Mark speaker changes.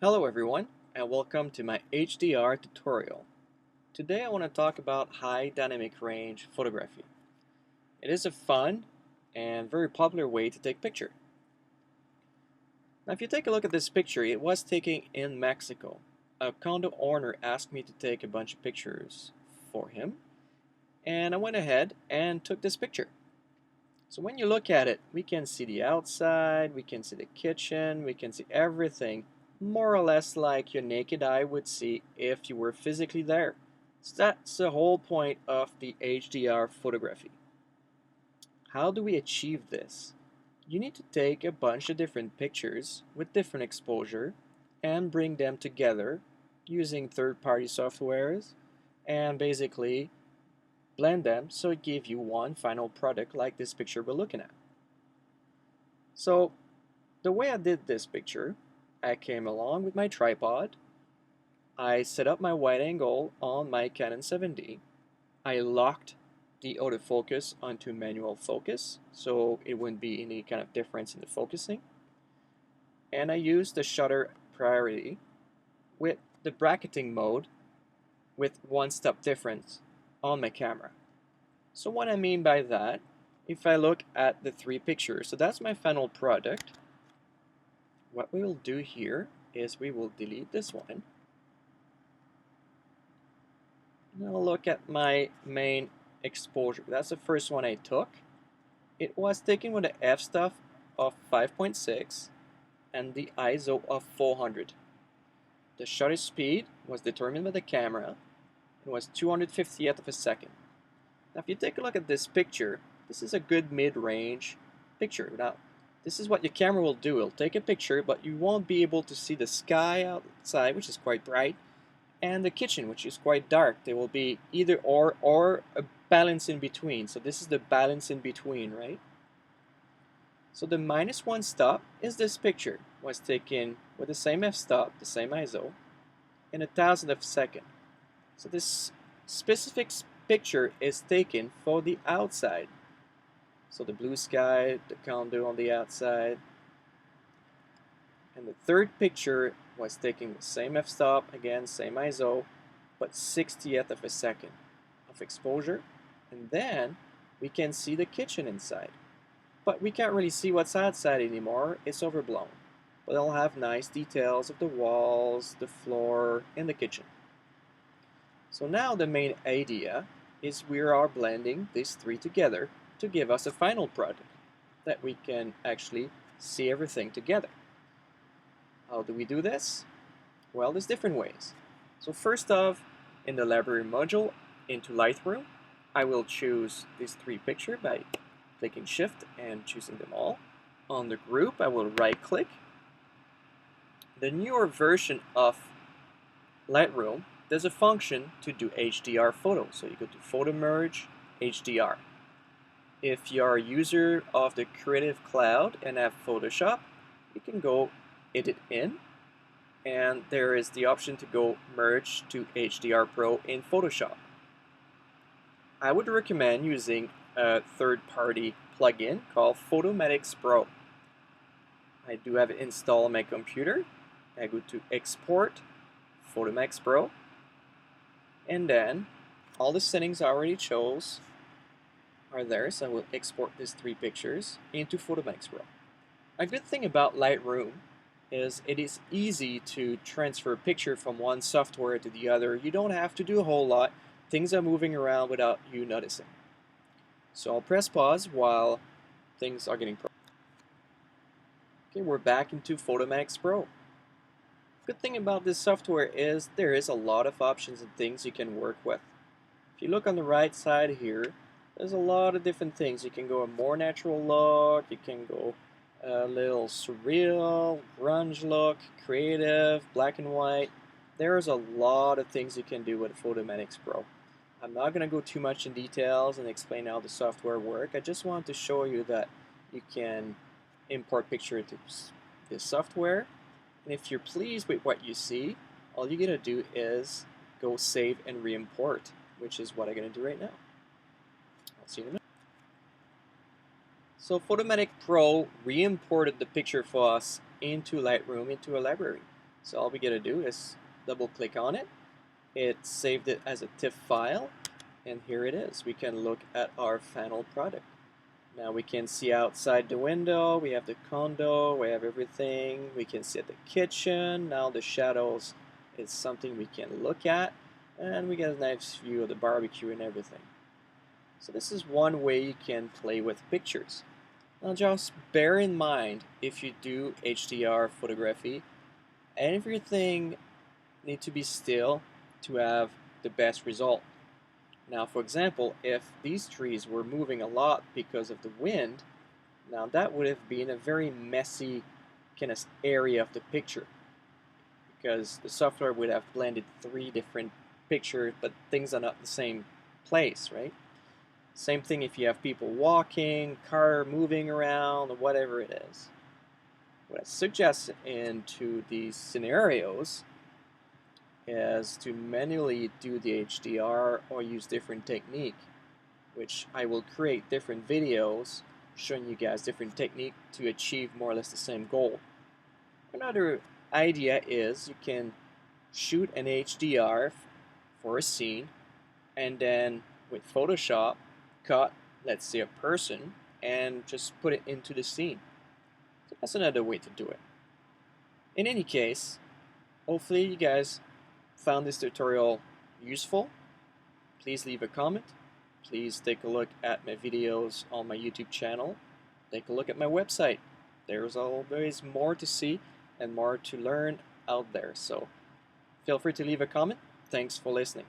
Speaker 1: Hello everyone and welcome to my HDR tutorial. Today I want to talk about high dynamic range photography. It is a fun and very popular way to take picture. Now if you take a look at this picture, it was taken in Mexico. A condo owner asked me to take a bunch of pictures for him and I went ahead and took this picture. So when you look at it, we can see the outside, we can see the kitchen, we can see everything more or less like your naked eye would see if you were physically there. So that's the whole point of the HDR photography. How do we achieve this? You need to take a bunch of different pictures with different exposure and bring them together using third-party softwares and basically blend them so it gives you one final product like this picture we're looking at. So the way I did this picture, I came along with my tripod, I set up my wide angle on my Canon 7D, I locked the autofocus onto manual focus so it wouldn't be any kind of difference in the focusing, and I used the shutter priority with the bracketing mode with one step difference on my camera. So what I mean by that, if I look at the three pictures, so that's my final product. What we will do here is we will delete this one. Now look at my main exposure. That's the first one I took. It was taken with an f-stop of 5.6 and the ISO of 400. The shutter speed was determined by the camera and was 250th of a second. Now if you take a look at this picture, this is a good mid-range picture. Now this is what your camera will do. It'll take a picture, but you won't be able to see the sky outside, which is quite bright, and the kitchen, which is quite dark. There will be either or a balance in between. So this is the balance in between, right? So the -1 stop is this picture. Was taken with the same f-stop, the same ISO, in 1,000th of a second. So this specific picture is taken for the outside. So the blue sky, the condo on the outside. And the third picture was taking the same f-stop, again, same ISO, but 60th of a second of exposure. And then we can see the kitchen inside. But we can't really see what's outside anymore, it's overblown. But it'll have nice details of the walls, the floor, and the kitchen. So now the main idea is we are blending these three together to give us a final product that we can actually see everything together. How do we do this? Well, there's different ways. So first off, in the library module into Lightroom, I will choose these three pictures by clicking Shift and choosing them all. On the group, I will right-click. The newer version of Lightroom, there's a function to do HDR photos. So you go to Photo Merge, HDR. If you're a user of the Creative Cloud and have Photoshop, you can go Edit In, and there is the option to go merge to HDR Pro in Photoshop. I would recommend using a third-party plugin called Photomatix Pro. I do have it installed on my computer. I go to Export, Photomatix Pro, and then all the settings I already chose are there, so I will export these three pictures into Photomatix Pro. A good thing about Lightroom is it is easy to transfer a picture from one software to the other. You don't have to do a whole lot. Things are moving around without you noticing. So I'll press pause while things are getting processed. Okay, we're back into Photomatix Pro. Good thing about this software is there is a lot of options and things you can work with. If you look on the right side here, there's a lot of different things. You can go a more natural look, you can go a little surreal, grunge look, creative, black and white. There's a lot of things you can do with Photomatix Pro. I'm not going to go too much in details and explain how the software works. I just wanted to show you that you can import picture to this software. And if you're pleased with what you see, all you're going to do is go save and re-import, which is what I'm going to do right now. I'll see you in a minute. So Photomatix Pro re-imported the picture for us into Lightroom, into a library. So all we gotta do is double click on it. It saved it as a TIFF file, and here it is. We can look at our final product. Now we can see outside the window, we have the condo, we have everything. We can see at the kitchen. Now the shadows is something we can look at, and we get a nice view of the barbecue and everything. So this is one way you can play with pictures. Now just bear in mind, if you do HDR photography, everything needs to be still to have the best result. Now, for example, if these trees were moving a lot because of the wind, now that would have been a very messy kind of area of the picture, because the software would have blended three different pictures, but things are not the same place, right? Same thing if you have people walking, car moving around, or whatever it is. What I suggest into these scenarios is to manually do the HDR or use different technique, which I will create different videos showing you guys different technique to achieve more or less the same goal. Another idea is you can shoot an HDR for a scene and then with Photoshop cut, let's say, a person and just put it into the scene. So that's another way to do it. In any case, hopefully you guys found this tutorial useful. Please leave a comment. Please take a look at my videos on my YouTube channel. Take a look at my website. There's always more to see and more to learn out there. So feel free to leave a comment. Thanks for listening.